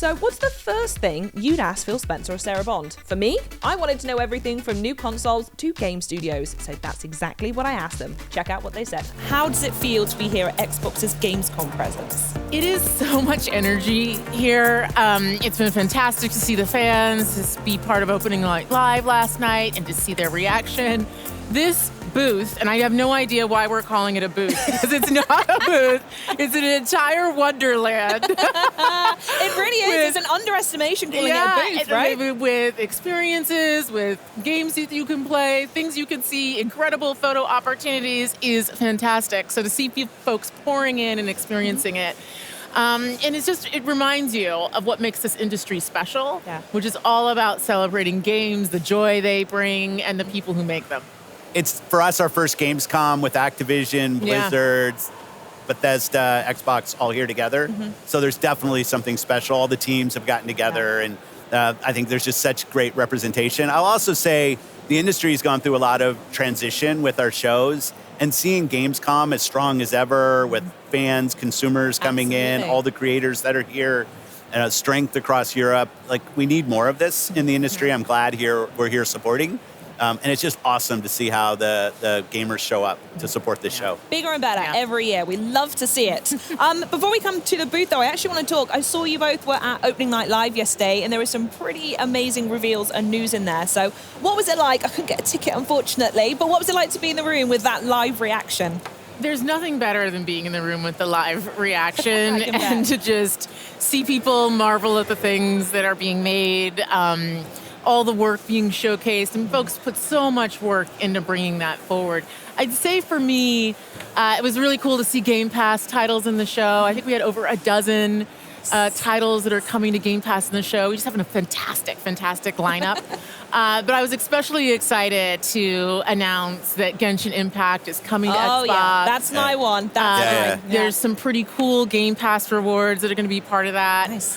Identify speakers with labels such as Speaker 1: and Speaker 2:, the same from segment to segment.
Speaker 1: So what's the first thing you'd ask Phil Spencer or Sarah Bond? For me, I wanted to know everything from new consoles to game studios. So that's exactly what I asked them. Check out what they said. How does it feel to be here at Xbox's Gamescom presence?
Speaker 2: It is so much energy here. It's been fantastic to see the fans, to be part of Opening Night Live last night, and to see their reaction. This booth, and I have no idea why we're calling it a booth, because it's not a booth. It's an entire wonderland.
Speaker 1: It really is. It's an underestimation calling it a booth, right?
Speaker 2: With experiences, with games that you can play, things you can see, incredible photo opportunities is fantastic. So to see folks pouring in and experiencing it, and it reminds you of what makes this industry special, which is all about celebrating games, the joy they bring, and the people who make them.
Speaker 3: It's, for us, our first Gamescom with Activision, Blizzard, Bethesda, Xbox all here together. So there's definitely something special. All the teams have gotten together, and I think there's just such great representation. I'll also say the industry's gone through a lot of transition with our shows, and seeing Gamescom as strong as ever with fans, consumers coming in, all the creators that are here, strength across Europe. Like, we need more of this in the industry. I'm glad we're here supporting. And it's just awesome to see how the gamers show up to support this show.
Speaker 1: Bigger and better every year. We love to see it. Before we come to the booth, though, I actually want to talk. I saw you both were at Opening Night Live yesterday, and there were some pretty amazing reveals and news in there. So what was it like? I couldn't get a ticket, unfortunately, but what was it like to be in the room with that live reaction?
Speaker 2: There's nothing better than being in the room with the live reaction and to just see people marvel at the things that are being made, all the work being showcased, and folks put so much work into bringing that forward. I'd say for me, it was really cool to see Game Pass titles in the show. I think we had over a dozen titles that are coming to Game Pass in the show. We just have a fantastic lineup. But I was especially excited to announce that Genshin Impact is coming to Xbox. Oh, yeah,
Speaker 1: that's my one.
Speaker 2: There's some pretty cool Game Pass rewards that are going to be part of that.
Speaker 1: Nice.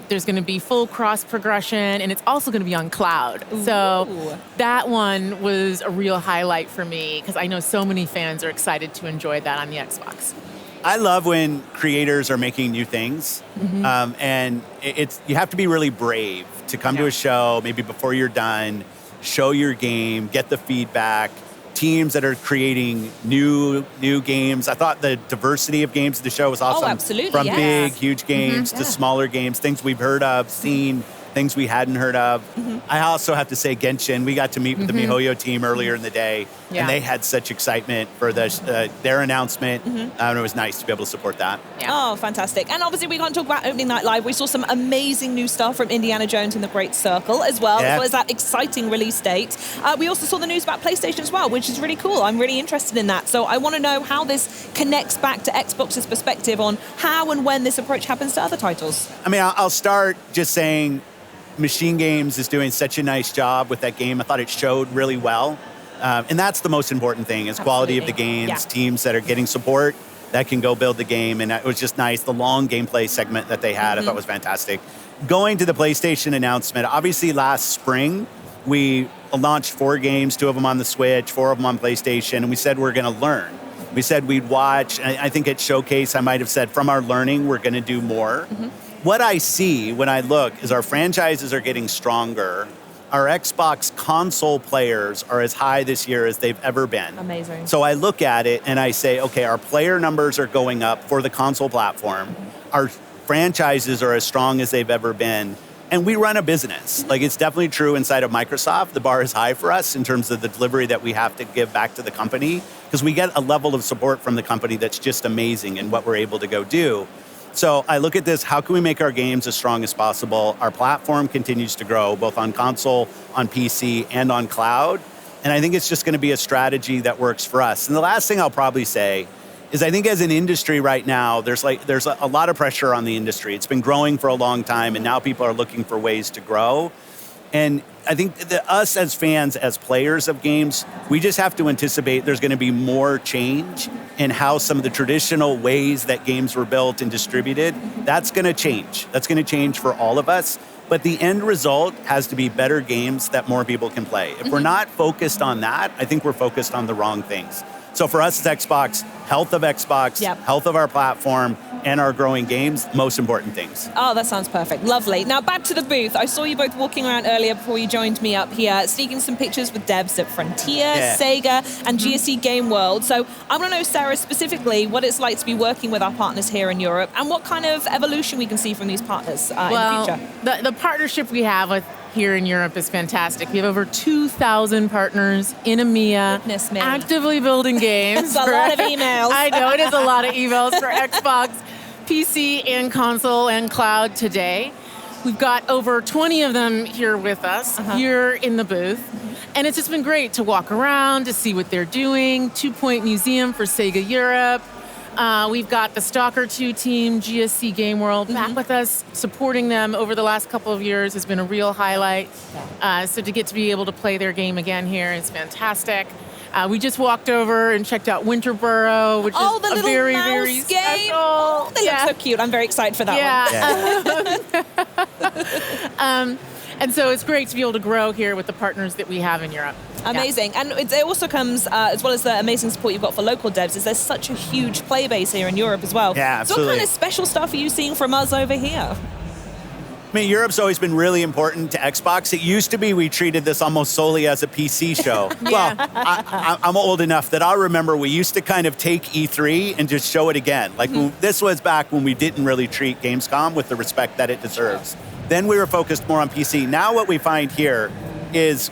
Speaker 2: There's going to be full cross progression, and it's also going to be on cloud. Ooh. So that one was a real highlight for me, because I know so many fans are excited to enjoy that on the Xbox.
Speaker 3: I love when creators are making new things, and you have to be really brave to come to a show, maybe before you're done, show your game, get the feedback. Teams that are creating new games. I thought the diversity of games at the show was awesome.
Speaker 1: Oh, absolutely,
Speaker 3: From big, huge games to smaller games, things we've heard of, seen, things we hadn't heard of. I also have to say Genshin, we got to meet with the Mihoyo team earlier in the day, and they had such excitement for their announcement, and it was nice to be able to support that.
Speaker 1: Oh, fantastic. And obviously we can't talk about Opening Night Live. We saw some amazing new stuff from Indiana Jones and the Great Circle as well as that exciting release date. We also saw the news about PlayStation as well, which is really cool. I'm really interested in that. So I want to know how this connects back to Xbox's perspective on how and when this approach happens to other titles.
Speaker 3: I mean, I'll start just saying Machine Games is doing such a nice job with that game. I thought it showed really well. And that's the most important thing, is quality of the games, teams that are getting support that can go build the game. And it was just nice. The long gameplay segment that they had, I thought was fantastic. Going to the PlayStation announcement, obviously last spring, we launched 4 games, 2 of them on the Switch, 4 of them on PlayStation, and we said we're going to learn. We said we'd watch. I think at Showcase, I might have said, from our learning, we're going to do more. What I see when I look is our franchises are getting stronger. Our Xbox console players are as high this year as they've ever been.
Speaker 1: Amazing.
Speaker 3: So I look at it and I say, okay, our player numbers are going up for the console platform. Our franchises are as strong as they've ever been. And we run a business. Like, it's definitely true inside of Microsoft. The bar is high for us in terms of the delivery that we have to give back to the company, because we get a level of support from the company that's just amazing in what we're able to go do. So I look at this, how can we make our games as strong as possible? Our platform continues to grow, both on console, on PC, and on cloud. And I think it's just going to be a strategy that works for us. And the last thing I'll probably say is, I think as an industry right now, there's a lot of pressure on the industry. It's been growing for a long time, and now people are looking for ways to grow. And I think that us as fans, as players of games, we just have to anticipate there's going to be more change in how some of the traditional ways that games were built and distributed. That's going to change. That's going to change for all of us. But the end result has to be better games that more people can play. If we're not focused on that, I think we're focused on the wrong things. So for us as Xbox, health of Xbox, health of our platform, and our growing games, most important things.
Speaker 1: Oh, that sounds perfect. Lovely. Now back to the booth. I saw you both walking around earlier before you joined me up here, sneaking some pictures with devs at Frontier, Sega, and GSC Game World. So I want to know, Sarah, specifically what it's like to be working with our partners here in Europe and what kind of evolution we can see from these partners in the future.
Speaker 2: The partnership we have with here in Europe is fantastic. We have over 2,000 partners in EMEA actively building games.
Speaker 1: It's a lot of emails.
Speaker 2: I know, it is a lot of emails for Xbox, PC, and console and cloud today. We've got over 20 of them here with us, here in the booth. And it's just been great to walk around, to see what they're doing. 2 Point Museum for Sega Europe. We've got the Stalker 2 team, GSC Game World, back with us, supporting them over the last couple of years has been a real highlight. So to get to be able to play their game again here is fantastic. We just walked over and checked out Winterboro, which is a very, very special.
Speaker 1: Oh, they look so cute. I'm very excited for that one.
Speaker 2: And so it's great to be able to grow here with the partners that we have in Europe.
Speaker 1: Amazing. And it also comes, as well as the amazing support you've got for local devs, is there's such a huge player base here in Europe as well.
Speaker 3: Yeah, absolutely.
Speaker 1: So what kind of special stuff are you seeing from us over here?
Speaker 3: I mean, Europe's always been really important to Xbox. It used to be we treated this almost solely as a PC show. Well, I'm old enough that I remember we used to kind of take E3 and just show it again. Like, this was back when we didn't really treat Gamescom with the respect that it deserves. Then we were focused more on PC. Now what we find here is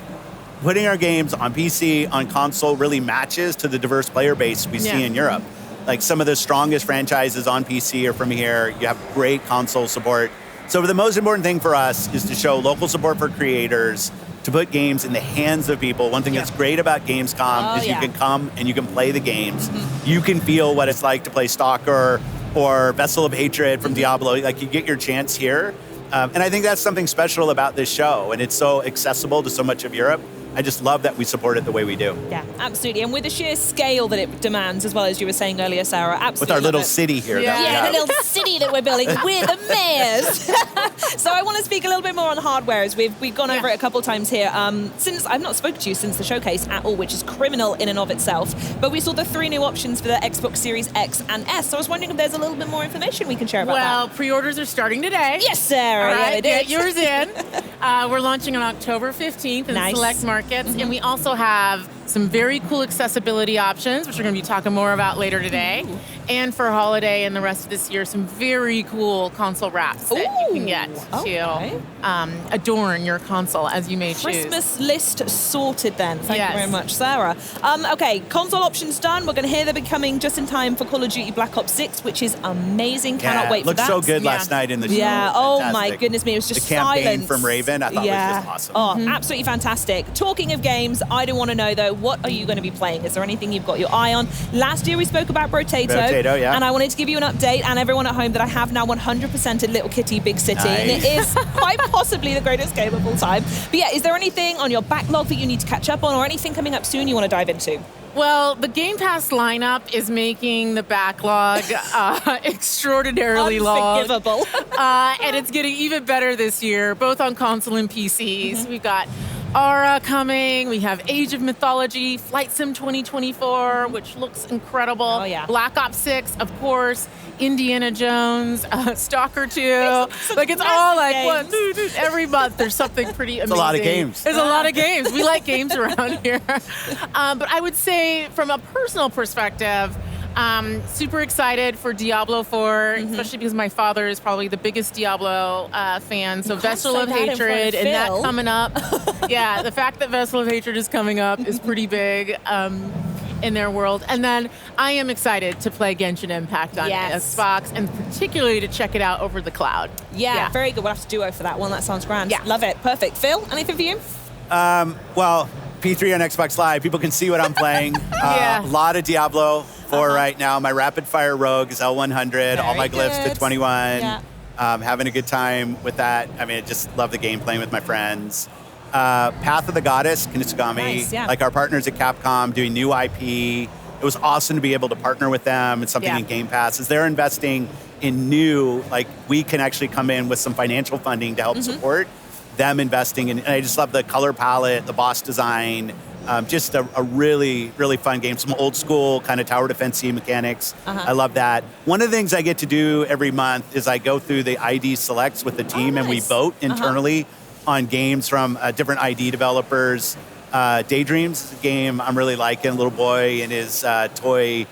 Speaker 3: putting our games on PC, on console, really matches to the diverse player base we see in Europe. Like, some of the strongest franchises on PC are from here. You have great console support. So the most important thing for us is to show local support for creators, to put games in the hands of people. One thing that's great about Gamescom is you can come and you can play the games. You can feel what it's like to play Stalker or Vessel of Hatred from Diablo. Like, you get your chance here. And I think that's something special about this show, and it's so accessible to so much of Europe. I just love that we support it the way we do.
Speaker 1: Yeah, absolutely. And with the sheer scale that it demands, as well as you were saying earlier, Sarah, absolutely.
Speaker 3: With our little city here.
Speaker 1: The little city that we're building. We're the mayors. So I want to speak a little bit more on hardware, as we've gone over it a couple times here. Since I've not spoken to you since the showcase at all, which is criminal in and of itself, but we saw the 3 new options for the Xbox Series X and S. So I was wondering if there's a little bit more information we can share about that.
Speaker 2: Well, pre-orders are starting today.
Speaker 1: Yes, Sarah.
Speaker 2: All right,
Speaker 1: yeah,
Speaker 2: get yours in. We're launching on October 15th in select markets. And we also have some very cool accessibility options, which we're going to be talking more about later today. And for holiday and the rest of this year, some very cool console wraps that you can get to adorn your console as you may choose.
Speaker 1: Christmas list sorted then. Thank you very much, Sarah. Okay, console options done. We're going to hear they'll be coming just in time for Call of Duty Black Ops 6, which is amazing. Cannot wait for that.
Speaker 3: Looked so good last night in the show.
Speaker 1: Yeah, oh my goodness me, it was just
Speaker 3: the campaign
Speaker 1: silence.
Speaker 3: from Raven, I thought was just awesome.
Speaker 1: Oh, absolutely fantastic. Talking of games, I do want to know though, what are you going to be playing? Is there anything you've got your eye on? Last year we spoke about Brotato, and I wanted to give you an update, and everyone at home, that I have now 100%ed Little Kitty Big City, and it is quite possibly the greatest game of all time. But yeah, is there anything on your backlog that you need to catch up on, or anything coming up soon you want to dive into?
Speaker 2: Well, the Game Pass lineup is making the backlog extraordinarily long.
Speaker 1: Unforgivable.
Speaker 2: And it's getting even better this year, both on console and PCs. We've got Aura coming. We have Age of Mythology, Flight Sim 2024, which looks incredible.
Speaker 1: Oh, yeah.
Speaker 2: Black Ops 6, of course. Indiana Jones, Stalker 2. It's all like, every month there's something pretty amazing.
Speaker 3: It's a lot of games.
Speaker 2: There's a lot of games. We like games around here. But I would say, from a personal perspective, super excited for Diablo 4, especially because my father is probably the biggest Diablo fan. So Vessel of Hatred and that coming up. Yeah, the fact that Vessel of Hatred is coming up is pretty big in their world. And then I am excited to play Genshin Impact on Xbox, and particularly to check it out over the cloud.
Speaker 1: Yeah, very good. We'll have to duo for that one. That sounds grand. Yeah. Love it. Perfect. Phil, anything for you?
Speaker 3: Well, P3 on Xbox Live, people can see what I'm playing. A lot of Diablo 4 right now. My rapid fire rogue is L100, all my glyphs to 21. Yeah. Having a good time with that. I mean, I just love the game, playing with my friends. Path of the Goddess, Kinesugami, like our partners at Capcom doing new IP. It was awesome to be able to partner with them. It's something in Game Pass. As they're investing in new, like, we can actually come in with some financial funding to help support them investing in. And I just love the color palette, the boss design. Just a really, really fun game. Some old school kind of tower defense-y mechanics. I love that. One of the things I get to do every month is I go through the ID selects with the team, and we vote internally on games from different ID developers. Daydreams is a game I'm really liking. Little boy and his toy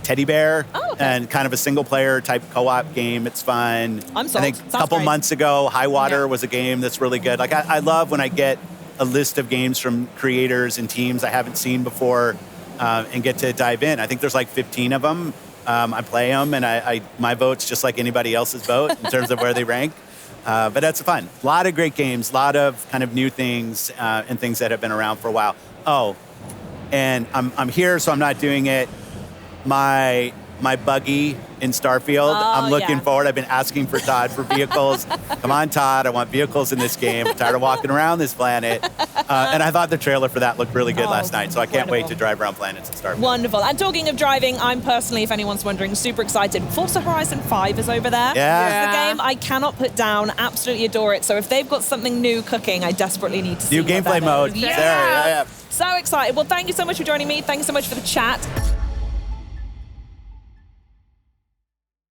Speaker 3: teddy bear, and kind of a single-player type co-op game. It's fun.
Speaker 1: I'm sold.
Speaker 3: I think a couple months ago, High Water was a game that's really good. Like I love when I get a list of games from creators and teams I haven't seen before, and get to dive in. I think there's like 15 of them. I play them, and my vote's just like anybody else's vote in terms of where they rank. But that's fun. A lot of great games, a lot of kind of new things, and things that have been around for a while. Oh, and I'm here, so I'm not doing it. My buggy in Starfield, I'm looking forward. I've been asking for Todd for vehicles. Come on, Todd, I want vehicles in this game. I'm tired of walking around this planet. And I thought the trailer for that looked really good last night, so I can't wait to drive around planets in Starfield.
Speaker 1: Wonderful. And talking of driving, I'm personally, if anyone's wondering, super excited. Forza Horizon 5 is over there.
Speaker 3: Yeah.
Speaker 1: It's the game I cannot put down. Absolutely adore it. So if they've got something new cooking, I desperately need to see
Speaker 3: new gameplay mode.
Speaker 1: Yeah.
Speaker 3: Yeah.
Speaker 1: So excited. Well, thank you so much for joining me. Thank you so much for the chat.